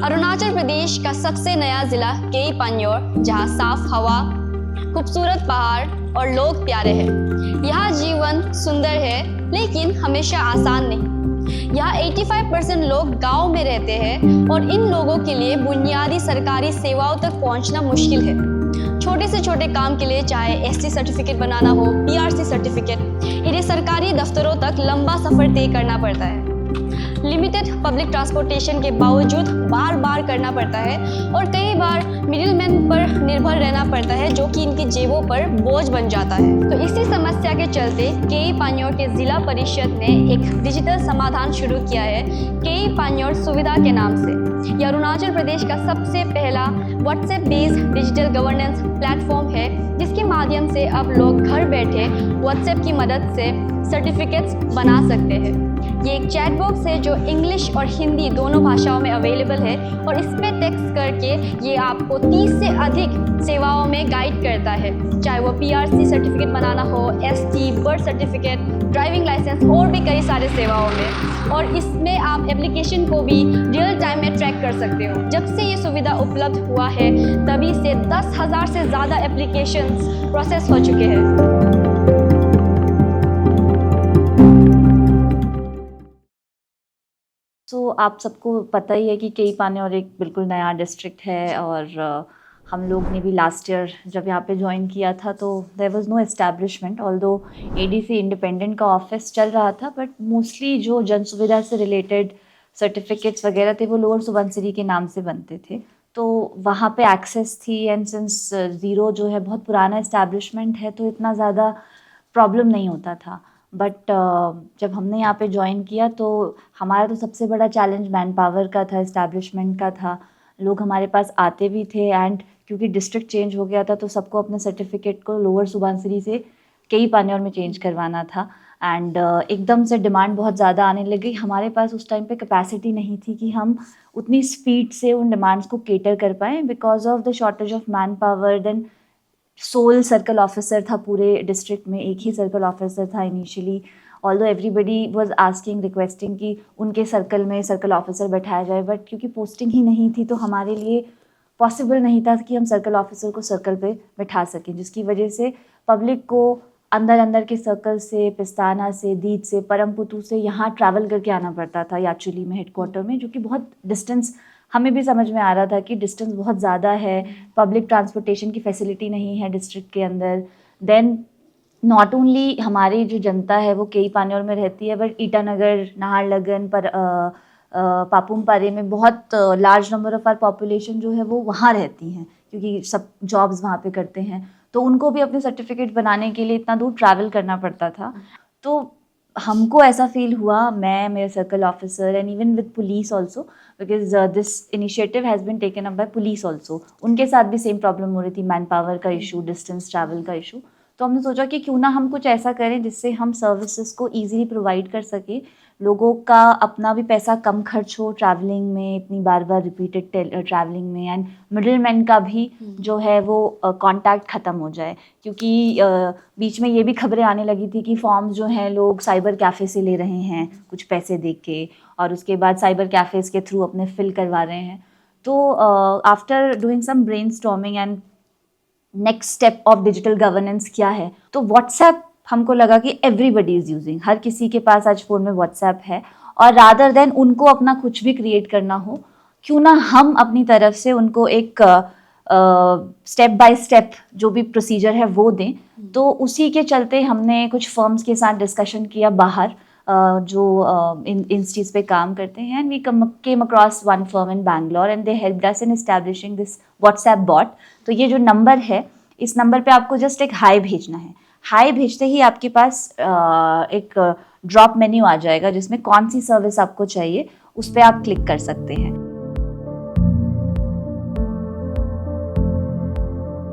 अरुणाचल प्रदेश का सबसे नया जिला केई पान्योर, जहां साफ हवा, खूबसूरत पहाड़ और लोग प्यारे हैं। यहाँ जीवन सुंदर है लेकिन हमेशा आसान नहीं। यहाँ 85% लोग गांव में रहते हैं और इन लोगों के लिए बुनियादी सरकारी सेवाओं तक पहुंचना मुश्किल है। छोटे से छोटे काम के लिए चाहे एसटी सर्टिफिकेट बनाना हो, पीआरसी सर्टिफिकेट, इन्हें सरकारी दफ्तरों तक लंबा सफर तय करना पड़ता है। लिमिटेड पब्लिक ट्रांसपोर्टेशन के बावजूद बार बार करना पड़ता है और कई बार मिडिलमैन पर निर्भर रहना पड़ता है, जो कि इनकी जेबों पर बोझ बन जाता है। तो इसी समस्या के चलते केई पान्योर के जिला परिषद ने एक डिजिटल समाधान शुरू किया है, केई पान्योर सुविधा के नाम से। यह अरुणाचल प्रदेश का सबसे पहला WhatsApp based digital governance platform है, जिसके माध्यम से अब लोग घर बैठे व्हाट्सएप की मदद से सर्टिफिकेट्स बना सकते हैं। ये एक चैट बॉक्स है जो इंग्लिश और हिंदी दोनों भाषाओं में अवेलेबल है और इस पे टेक्स्ट करके ये आपको 30 से अधिक सेवाओं में गाइड करता है, चाहे वो पीआरसी सर्टिफिकेट बनाना हो, ST, birth certificate, driving licence और भी कई सारे सेवाओं में। और इसमें आप एप्लीकेशन को भी रियल टाइम में ट्रैक कर सकते हो। जब से ये सुविधा उपलब्ध हुआ है तभी से 10,000 से ज़्यादा एप्लीकेशंस प्रोसेस हो चुके हैं। तो आप सबको पता ही है कि केई पान्योर एक बिल्कुल नया डिस्ट्रिक्ट है और हम लोग ने भी लास्ट ईयर जब यहाँ पे ज्वाइन किया था तो there was no establishment, although ADC independent का ऑफिस चल रहा था, बट मोस्टली जो जन सुविधा से रिलेटेड सर्टिफिकेट्स वगैरह थे वो लोअर सुबनसिरी के नाम से बनते थे। तो वहाँ पे एक्सेस थी एंड सिंस ज़ीरो जो है बहुत पुराना एस्टैब्लिशमेंट है तो इतना ज़्यादा प्रॉब्लम नहीं होता था। बट जब हमने यहाँ पे ज्वाइन किया तो हमारा तो सबसे बड़ा चैलेंज मैन पावर का था, इस्टेब्लिशमेंट का था। लोग हमारे पास आते भी थे एंड क्योंकि डिस्ट्रिक्ट चेंज हो गया था तो सबको अपने सर्टिफिकेट को लोअर सुबनसिरी से केई पान्योर में चेंज करवाना था एंड एकदम से डिमांड बहुत ज़्यादा आने लगी। हमारे पास उस टाइम पे कैपेसिटी नहीं थी कि हम उतनी स्पीड से उन डिमांड्स को केटर कर पाएँ because of the shortage of manpower. Then sole circle officer था पूरे डिस्ट्रिक्ट में, एक ही सर्कल ऑफिसर था initially, although everybody was asking requesting कि उनके सर्कल में सर्कल ऑफिसर बैठाया जाए, बट क्योंकि पोस्टिंग ही नहीं थी तो हमारे लिए पॉसिबल नहीं था कि हम सर्कल ऑफिसर को सर्कल पे बैठा सकें, जिसकी वजह से पब्लिक को अंदर अंदर के सर्कल से, पिस्ताना से, दीद से, परमपुतु से यहाँ ट्रैवल करके आना पड़ता था याचुली में हेडक्वार्टर में, जो कि बहुत डिस्टेंस हमें भी समझ में आ रहा था कि डिस्टेंस बहुत ज़्यादा है, पब्लिक ट्रांसपोर्टेशन की फैसिलिटी नहीं है डिस्ट्रिक्ट के अंदर। देन नॉट ओनली हमारी जो जनता है वो केई पान्योर में रहती है, बट ईटानगर, नाहरलगन पर पापुम पारे में बहुत large number of are population जो है वो वहाँ रहती हैं क्योंकि सब जॉब्स वहाँ पे करते हैं, तो उनको भी अपने सर्टिफिकेट बनाने के लिए इतना दूर ट्रैवल करना पड़ता था। तो हमको ऐसा फील हुआ, मैं, मेरे circle officer and even with police also, because this initiative has been taken up by police also, उनके साथ भी सेम प्रॉब्लम हो रही थी, मैन पावर का इशू, डिस्टेंस ट्रैवल का इशू। तो हमने सोचा कि क्यों ना हम कुछ ऐसा करें जिससे हम सर्विसेज को ईजिली प्रोवाइड कर सकें, लोगों का अपना भी पैसा कम खर्च हो ट्रैवलिंग में, इतनी बार बार रिपीटेड ट्रैवलिंग में, एंड मिडिलमैन का भी जो है वो कांटेक्ट ख़त्म हो जाए। क्योंकि बीच में ये भी खबरें आने लगी थी कि फॉर्म्स जो हैं लोग साइबर कैफ़े से ले रहे हैं कुछ पैसे दे के और उसके बाद साइबर कैफ़ेज़ के थ्रू अपने फिल करवा रहे हैं। तो after doing some brainstorming and next step of digital governance क्या है, तो व्हाट्सएप हमको लगा कि एवरीबडी इज़ यूजिंग, हर किसी के पास आज फ़ोन में व्हाट्सएप है, और रादर देन उनको अपना कुछ भी क्रिएट करना हो, क्यों ना हम अपनी तरफ से उनको एक स्टेप बाय स्टेप जो भी प्रोसीजर है वो दें। तो उसी के चलते हमने कुछ फर्म्स के साथ डिस्कशन किया बाहर जो इन चीज़ पे काम करते हैं, and we came across one firm in Bangalore and they helped us in establishing this WhatsApp bot. तो ये जो नंबर है, इस नंबर पे आपको जस्ट एक हाई भेजना है, हाई भेजते ही आपके पास एक ड्रॉप मेन्यू आ जाएगा जिसमें कौन सी सर्विस आपको चाहिए उस पर आप क्लिक कर सकते हैं।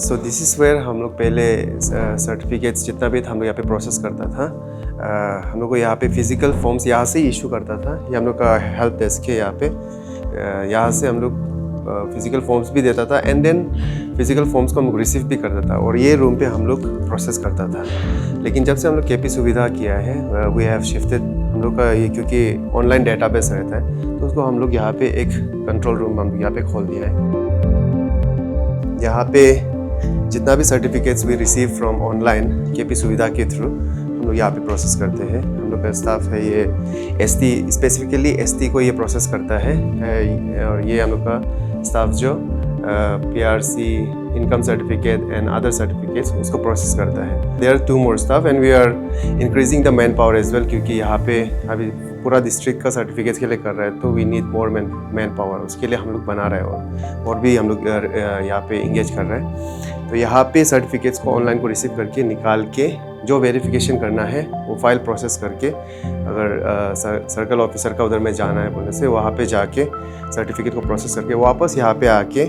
सो दिस इज़ वेयर हम लोग पहले सर्टिफिकेट्स जितना भी था हम लोग यहाँ पे प्रोसेस करता था। हम लोग को यहाँ पे फिज़िकल फॉर्म्स यहाँ से ही इशू करता था, ये हम लोग का हेल्प डेस्क है यहाँ पे, यहाँ से हम लोग फिज़िकल फॉर्म्स भी देता था एंड देन फिज़िकल फॉर्म्स को हम लोग रिसीव भी करता था और ये रूम पे हम लोग प्रोसेस करता था। लेकिन जब से हम लोग केपी सुविधा किया है, वी हैव शिफ्टेड, हम हम लोग का ये क्योंकि ऑनलाइन डेटाबेस रहता है तो उसको हम लोग यहाँ पे एक कंट्रोल रूम हम यहाँ पे खोल दिया है। यहाँ पे जितना भी सर्टिफिकेट्स भी रिसीव फ्रॉम ऑनलाइन केपी सुविधा के थ्रू हम लोग यहाँ पे प्रोसेस करते हैं। हम लोग का स्टाफ है ये एसटी, स्पेसिफिकली एसटी को ये प्रोसेस करता है और ये हम लोग का स्टाफ जो PRC, income certificate and other certificates उसको प्रोसेस करता है। There are 2 more staff and we are increasing the manpower as well, क्योंकि यहाँ पे अभी पूरा डिस्ट्रिक्ट का सर्टिफिकेट्स के लिए कर रहे हैं तो we need more manpower. उसके लिए हम लोग बना रहे हैं और भी हम लोग यहाँ पे इंगेज कर रहे हैं। तो यहाँ पे सर्टिफिकेट्स को ऑनलाइन को रिसीव करके निकाल के जो वेरिफिकेशन करना है वो फाइल प्रोसेस करके, अगर सर्कल ऑफिसर का उधर में जाना है बोलने से वहाँ पे जाके सर्टिफिकेट को प्रोसेस करके वापस यहाँ पे आके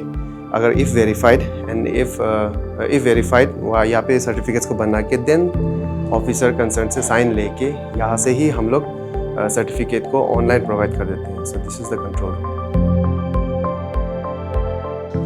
अगर if verified and if verified यहाँ पे सर्टिफिकेट्स को बना के देन ऑफिसर कंसर्न से साइन लेके यहाँ से ही हम लोग सर्टिफिकेट को ऑनलाइन प्रोवाइड कर देते हैं। So this is the control.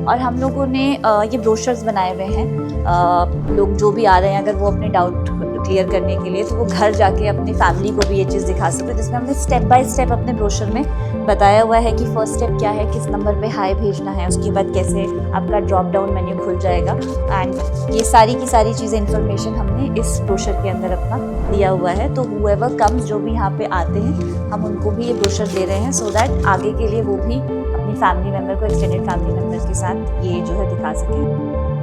और हम लोगों ने ये ब्रोशर्स बनाए हुए हैं। लोग जो भी आ रहे हैं अगर वो अपने डाउट क्लियर करने के लिए तो वो घर जाके अपनी फैमिली को भी ये चीज़ दिखा सकते हैं, जिसमें हमने स्टेप बाय स्टेप अपने ब्रोशर में बताया हुआ है कि फर्स्ट स्टेप क्या है, किस नंबर पे हाई भेजना है, उसके बाद कैसे आपका ड्रॉप डाउन मेन्यू खुल जाएगा। एंड ये सारी की सारी चीज़ें इन्फॉर्मेशन हमने इस ब्रोशर के अंदर अपना दिया हुआ है। तो हुएवर कम्स, जो भी यहाँ पे आते हैं हम उनको भी ये ब्रोशर दे रहे हैं सो दैट आगे के लिए वो भी अपनी फैमिली मेम्बर को, एक्सटेंडेड फैमिली मेम्बर्स के साथ ये जो है दिखा सकें।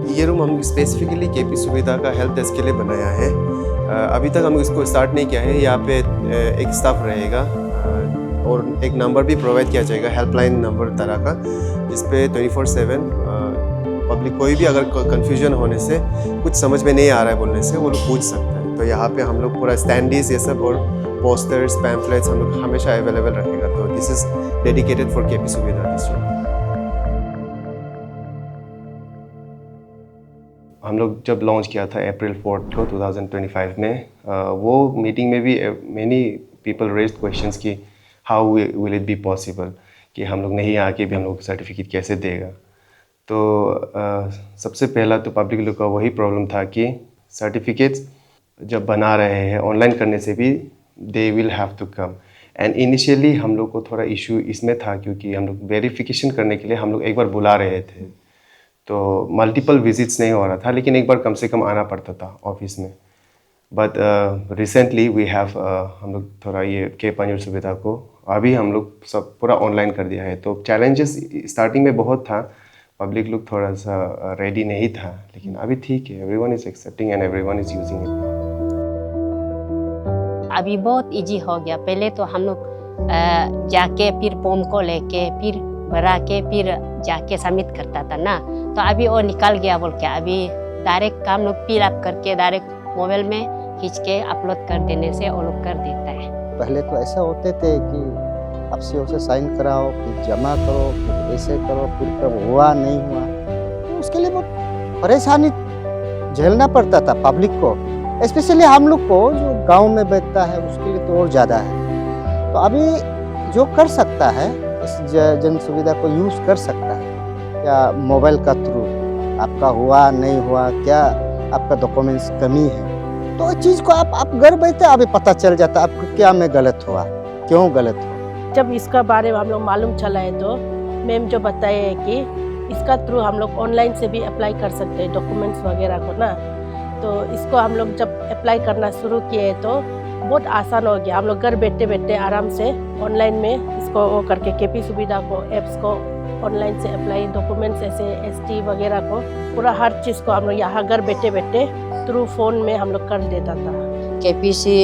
ये रूम हम स्पेसिफिकली केपी सुविधा का हेल्प डेस्क के लिए बनाया है। अभी तक हम इसको स्टार्ट नहीं किया है। यहाँ पे एक स्टाफ रहेगा और एक नंबर भी प्रोवाइड किया जाएगा, हेल्पलाइन नंबर तरह का, जिस पे 24/7 पब्लिक कोई भी अगर कन्फ्यूजन होने से कुछ समझ में नहीं आ रहा है बोलने से वो लोग पूछ सकते हैं। तो यहाँ पे हम लोग पूरा स्टैंडीज ये सब और पोस्टर्स, पैम्फलेट्स हम लोग हमेशा अवेलेबल रखेगा। तो this is dedicated for KP सुविधा दिस रूम। हम लोग जब लॉन्च किया था April 4, 2025 में, वो मीटिंग में भी मैनी पीपल रेज्ड क्वेश्चंस कि how will it be possible कि हम लोग नहीं आके भी हम लोग सर्टिफिकेट कैसे देगा। तो सबसे पहला तो पब्लिक लोग का वही प्रॉब्लम था कि सर्टिफिकेट्स जब बना रहे हैं ऑनलाइन करने से भी they will have to come. And initially हम लोग को थोड़ा इशू इसमें था क्योंकि हम लोग वेरिफिकेशन करने के लिए हम लोग एक बार बुला रहे थे तो मल्टीपल विजिट्स नहीं हो रहा था, लेकिन एक बार कम से कम आना पड़ता था ऑफिस में। बट रिसेंटली वी हैव हम लोग थोड़ा ये के पान्योर सुविधा को अभी हम लोग सब पूरा ऑनलाइन कर दिया है। तो चैलेंजेस स्टार्टिंग में बहुत था, पब्लिक लोग थोड़ा सा रेडी नहीं था, लेकिन अभी ठीक है, everyone is accepting and everyone is using it. अभी बहुत इजी हो गया। पहले तो हम लोग जाके फिर फॉर्म को लेके फिर भरा के फिर जाके सबमिट करता था ना, तो अभी वो निकल गया बोल के अभी डायरेक्ट काम लोग फिल अप करके डायरेक्ट मोबाइल में खींच के अपलोड कर देने से वो लोग कर देता है। पहले तो ऐसा होते थे कि अफसरों से साइन कराओ, फिर जमा करो, फिर ऐसे करो, फिर कब हुआ नहीं हुआ, तो उसके लिए बहुत परेशानी झेलना पड़ता था पब्लिक को, स्पेशली हम लोग को जो गांव में बैठता है उसके लिए तो और ज़्यादा है। तो अभी जो कर सकता है इस जन सुविधा को यूज़ कर सकता है, क्या मोबाइल का थ्रू आपका हुआ नहीं हुआ, क्या आपका डॉक्यूमेंट्स कमी है, तो इस चीज़ को आप घर बैठे अभी पता चल जाता है आपको क्या में गलत हुआ, क्यों गलत हुआ। जब इसका बारे में हम लोग मालूम चला है तो मैम जो बताए है कि इसका थ्रू हम लोग ऑनलाइन से भी अप्लाई कर सकते हैं डॉक्यूमेंट्स वगैरह को ना, तो इसको हम लोग जब अप्लाई करना शुरू किए तो बहुत आसान हो गया। हम लोग घर बैठे बैठे आराम से ऑनलाइन में इसको वो करके केपी सुविधा को एप्स को ऑनलाइन से अप्लाई डॉक्यूमेंट्स ऐसे एसटी वगैरह को पूरा हर चीज़ को हम लोग यहाँ घर बैठे बैठे थ्रू फ़ोन में हम लोग कर देता था। केपीसी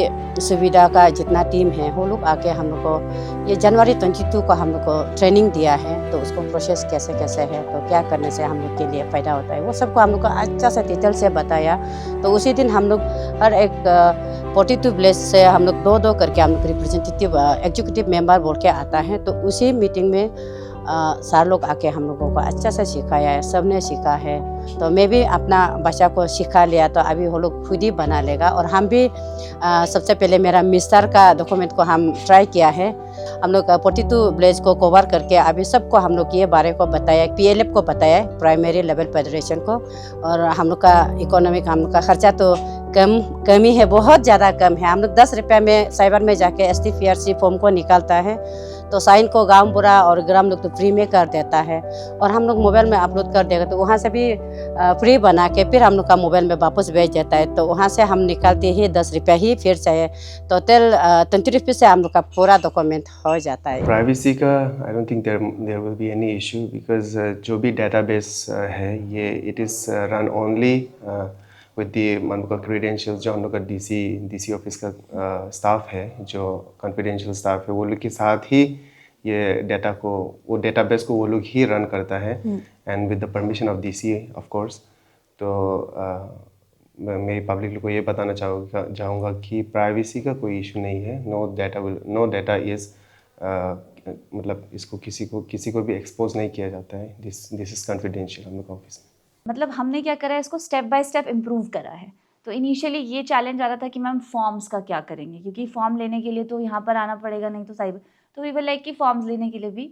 सुविधा का जितना टीम है वो लोग आके हम लोग को ये जनवरी 22 को हम लोग को ट्रेनिंग दिया है, तो उसको प्रोसेस कैसे कैसे है, तो क्या करने से हम लोग के लिए फ़ायदा होता है वो सबको हम लोग को अच्छा से डिटेल से बताया। तो उसी दिन हम लोग हर एक 42 विलेज से हम लोग दो करके हम लोग रिप्रेजेंटेटिव एग्जीक्यूटिव मेंबर बोल के आता है, तो उसी मीटिंग में सारे लोग आके हम लोगों को अच्छा से सिखाया है, सबने सीखा है। तो मैं भी अपना बच्चा को सिखा लिया, तो अभी वो लोग खुद ही बना लेगा। और हम भी सबसे पहले मेरा मिस्टर का डॉक्यूमेंट को हम ट्राई किया है, हम लोग 42 विलेज को कवर करके अभी सबको हम लोग ये बारे को बताया, PLF को बताया प्राइमरी लेवल फेडरेशन को, और हम लोग का इकोनॉमिक हम लोग का खर्चा तो कमी है, बहुत ज़्यादा कम है। हम लोग 10 रुपये में साइबर में जाके STPRC फॉर्म को निकालता है, तो साइन को गांव बुरा और ग्राम लोग तो फ्री में कर देता है, और हम लोग मोबाइल में अपलोड कर देगा तो वहाँ से भी फ्री बना के फिर हम लोग का मोबाइल में वापस भेज देता है। तो वहाँ से हम निकालते ही 10 रुपये ही फिर से टोटल 20 रुपये से हम लोग का पूरा डॉक्यूमेंट हो जाता है। प्राइवेसी का I don't think there will be any issue, because जो भी डेटाबेस है ये it is run only with the हम लोग का क्रीडेंशियल्स। जो हम लोग का डीसी ऑफिस का स्टाफ है, जो कॉन्फिडेंशियल स्टाफ है, वो लोग के साथ ही ये डाटा को, वो डेटाबेस को वो लोग ही रन करता है, and with the permission of DC of course. तो मैं पब्लिक को ये बताना चाहूँगा कि प्राइवेसी का कोई इशू नहीं है। नो डाटा इज़ मतलब इसको किसी को भी एक्सपोज नहीं किया जाता है। दिस इज़ कॉन्फिडेंशियल हम लोग का ऑफिस में। मतलब हमने क्या करा है, इसको स्टेप बाय स्टेप इम्प्रूव करा है। तो इनिशियली ये चैलेंज आ रहा था कि मैम फॉर्म्स का क्या करेंगे, क्योंकि फॉर्म लेने के लिए तो यहाँ पर आना पड़ेगा, नहीं तो साइबर। तो वी वर लाइक कि फॉर्म्स लेने के लिए भी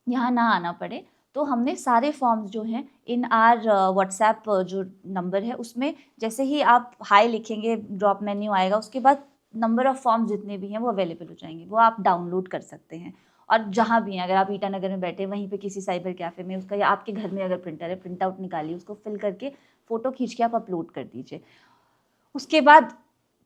यहाँ ना आना पड़े, तो हमने सारे फॉर्म्स जो हैं इन आर व्हाट्सएप जो नंबर है उसमें जैसे ही आप हाई लिखेंगे ड्रॉप मेन्यू आएगा, उसके बाद नंबर ऑफ़ फॉर्म्स जितने भी हैं वो अवेलेबल हो जाएंगे, वो आप डाउनलोड कर सकते हैं। और जहाँ भी हैं, अगर आप ईटानगर में बैठे वहीं पे किसी साइबर कैफ़े में उसका, या आपके घर में अगर प्रिंटर है, प्रिंट आउट निकालिए, उसको फिल करके फ़ोटो खींच के आप अपलोड कर दीजिए। उसके बाद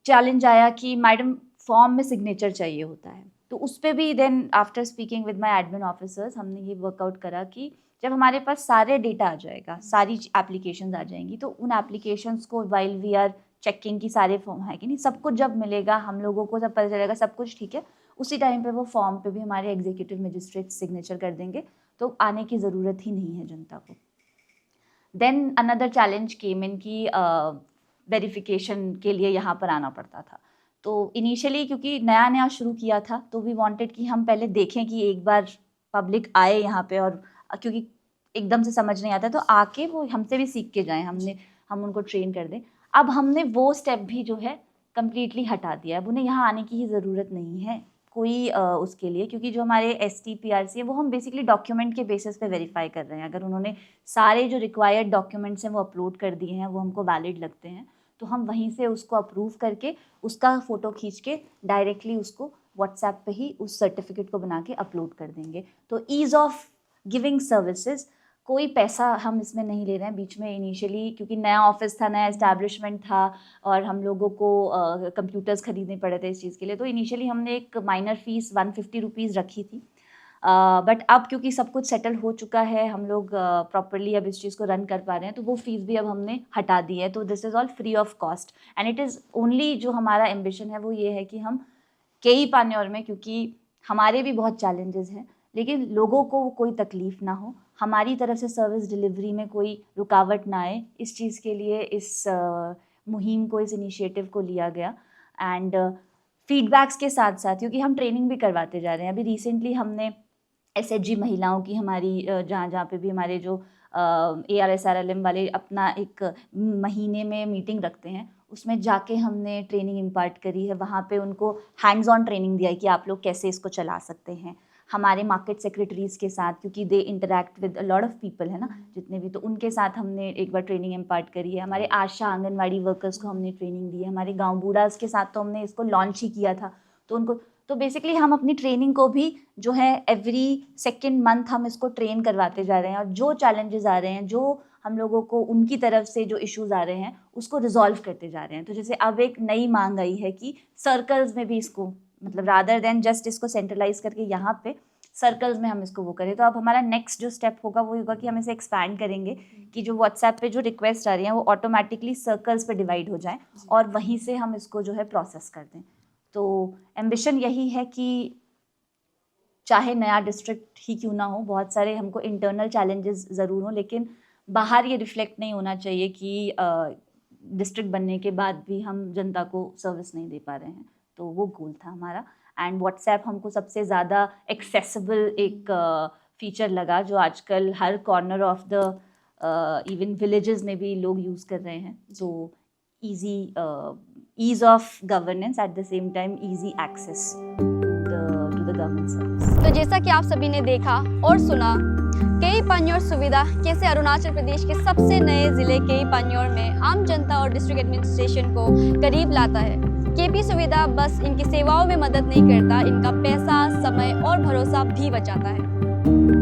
चैलेंज आया कि मैडम फॉर्म में सिग्नेचर चाहिए होता है, तो उस पर भी then after speaking with my admin officers हमने ये वर्कआउट करा कि जब हमारे पास सारे डेटा आ जाएगा, सारी एप्लीकेशंस आ जाएंगी, तो उन एप्लीकेशंस को वाइल वी आर चेकिंग की सारे फॉर्म है कि नहीं, सब कुछ जब मिलेगा हम लोगों को, जब पता चलेगा सब कुछ ठीक है, उसी टाइम पे वो फॉर्म पे भी हमारे एग्जीक्यूटिव मजिस्ट्रेट सिग्नेचर कर देंगे, तो आने की ज़रूरत ही नहीं है जनता को। देन अनदर चैलेंज केम इन की वेरिफिकेशन के लिए यहाँ पर आना पड़ता था। तो इनिशियली क्योंकि नया शुरू किया था, तो वी वांटेड कि हम पहले देखें कि एक बार पब्लिक आए यहाँ पे, और क्योंकि एकदम से समझ नहीं आता तो आके वो हमसे भी सीख के जाएं, हम उनको ट्रेन कर दें। अब हमने वो स्टेप भी जो है कम्प्लीटली हटा दिया है, अब उन्हें यहाँ आने की ही ज़रूरत नहीं है कोई उसके लिए, क्योंकि जो हमारे STPRC है वो हम बेसिकली डॉक्यूमेंट के बेसिस पे वेरीफाई कर रहे हैं। अगर उन्होंने सारे जो रिक्वायर्ड डॉक्यूमेंट्स हैं वो अपलोड कर दिए हैं, वो हमको वैलिड लगते हैं, तो हम वहीं से उसको अप्रूव करके उसका फ़ोटो खींच के डायरेक्टली उसको व्हाट्सएप पे ही उस सर्टिफिकेट को बना के अपलोड कर देंगे। तो ईज़ ऑफ गिविंग सर्विसेज, कोई पैसा हम इसमें नहीं ले रहे हैं। बीच में इनिशियली क्योंकि नया ऑफिस था, नया इस्टेब्लिशमेंट था, और हम लोगों को कंप्यूटर्स ख़रीदने पड़े थे इस चीज़ के लिए, तो इनिशियली हमने एक माइनर फ़ीस 150 रुपीज़ रखी थी। बट अब क्योंकि सब कुछ सेटल हो चुका है, हम लोग प्रॉपरली अब इस चीज़ को रन कर पा रहे हैं, तो वो फ़ीस भी अब हमने हटा दी है। तो this is all free of cost, and it is only, जो हमारा एम्बिशन है वो ये है कि हम केई पान्योर में, क्योंकि हमारे भी बहुत चैलेंजेस हैं, लेकिन लोगों को कोई तकलीफ़ ना हो, हमारी तरफ से सर्विस डिलीवरी में कोई रुकावट ना आए, इस चीज़ के लिए इस मुहिम को, इस इनिशिएटिव को लिया गया। एंड फीडबैक्स के साथ साथ, क्योंकि हम ट्रेनिंग भी करवाते जा रहे हैं, अभी रिसेंटली हमने SHG महिलाओं की हमारी जहाँ पे भी हमारे जो ARSRLM वाले अपना एक महीने में मीटिंग रखते हैं, उसमें जाके हमने ट्रेनिंग इम्पार्ट करी है। वहाँ पे उनको हैंड्स ऑन ट्रेनिंग दिया है कि आप लोग कैसे इसको चला सकते हैं। हमारे मार्केट सेक्रेटरीज़ के साथ, क्योंकि they interact with a lot of people है ना, जितने भी, तो उनके साथ हमने एक बार ट्रेनिंग इम्पार्ट करी है। हमारे आशा आंगनवाड़ी वर्कर्स को हमने ट्रेनिंग दी है। हमारे गाँव बूढ़ास के साथ तो हमने इसको लॉन्च ही किया था, तो उनको, तो बेसिकली हम अपनी ट्रेनिंग को भी जो है एवरी सेकेंड मंथ हम इसको ट्रेन करवाते जा रहे हैं, और जो चैलेंजेस आ रहे हैं, जो हम लोगों को उनकी तरफ से जो इश्यूज़ आ रहे हैं, उसको रिजॉल्व करते जा रहे हैं। तो जैसे अब एक नई मांग आई है कि सर्कल्स में भी इसको, मतलब रादर देन जस्ट इसको सेंट्रलाइज करके यहाँ पे सर्कल्स में हम इसको वो करें। तो अब हमारा नेक्स्ट जो स्टेप होगा वो होगा कि हम इसे एक्सपैंड करेंगे कि जो व्हाट्सएप पे जो रिक्वेस्ट आ रही हैं वो ऑटोमेटिकली सर्कल्स पे डिवाइड हो जाएं, और वहीं से हम इसको जो है प्रोसेस कर दें। तो एम्बिशन यही है कि चाहे नया डिस्ट्रिक्ट ही क्यों ना हो, बहुत सारे हमको इंटरनल चैलेंजेस ज़रूर हों, लेकिन बाहर ये रिफ्लेक्ट नहीं होना चाहिए कि डिस्ट्रिक्ट बनने के बाद भी हम जनता को सर्विस नहीं दे पा रहे हैं। तो वो गोल था हमारा। एंड व्हाट्सएप हमको सबसे ज़्यादा एक्सेसिबल एक फीचर लगा, जो आजकल हर corner of the even villages में भी लोग यूज़ कर रहे हैं। तो ease of governance, at the same time easy access to the government service। तो जैसा कि आप सभी ने देखा और सुना, केई पान्योर सुविधा कैसे अरुणाचल प्रदेश के सबसे नए जिले केई पान्योर में आम जनता और डिस्ट्रिक्ट एडमिनिस्ट्रेशन को करीब लाता है। केपी सुविधा बस इनकी सेवाओं में मदद नहीं करता, इनका पैसा, समय और भरोसा भी बचाता है।